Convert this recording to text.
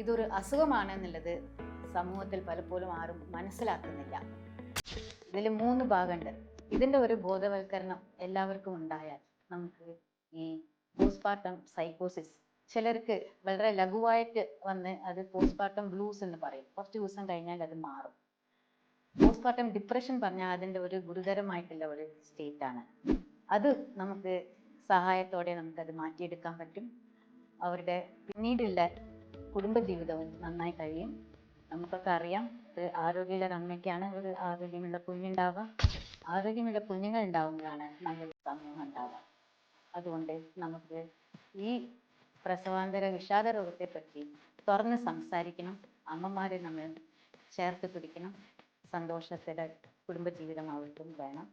ഇതൊരു അസുഖമാണെന്നുള്ളത് സമൂഹത്തിൽ പലപ്പോഴും ആരും മനസ്സിലാക്കുന്നില്ല. ഇതിൽ 3 ഭാഗമുണ്ട്. ഇതിൻ്റെ ഒരു ബോധവൽക്കരണം എല്ലാവർക്കും ഉണ്ടായാൽ നമുക്ക് ഈ പോസ്റ്റ്പാർട്ടം സൈക്കോസിസ്, ചിലർക്ക് വളരെ ലഘുവായിട്ട് വന്ന് അത് പോസ്റ്റ്പാർട്ടം ബ്ലൂസ് എന്ന് പറയും. കുറച്ച് ദിവസം കഴിഞ്ഞാൽ അത് മാറും. പോസ്റ്റ്പാർട്ടം ഡിപ്രഷൻ പറഞ്ഞാൽ അതിൻ്റെ ഒരു ഗുരുതരമായിട്ടുള്ള ഒരു സ്റ്റേറ്റ് ആണ്. അത് നമുക്ക് സഹായത്തോടെ നമുക്കത് മാറ്റിയെടുക്കാൻ പറ്റും. അവരുടെ പിന്നീടുള്ള കുടുംബജീവിതവും നന്നായി കഴിയും. നമുക്കൊക്കെ അറിയാം, ആരോഗ്യമുള്ള അമ്മയ്ക്കാണ് ഒരു ആരോഗ്യമുള്ള കുഞ്ഞുണ്ടാവുക. ആരോഗ്യമുള്ള കുഞ്ഞുങ്ങൾ ഉണ്ടാവുമ്പോഴാണ് നല്ലൊരു സമൂഹം ഉണ്ടാവുക. അതുകൊണ്ട് നമുക്ക് ഈ പ്രസവാന്തര വിഷാദ രോഗത്തെ പറ്റി തുറന്ന് സംസാരിക്കണം. അമ്മമാരെ നമ്മൾ ചേർത്ത് പിടിക്കണം. സന്തോഷത്തോടെ കുടുംബജീവിതം അവർക്കും വേണം.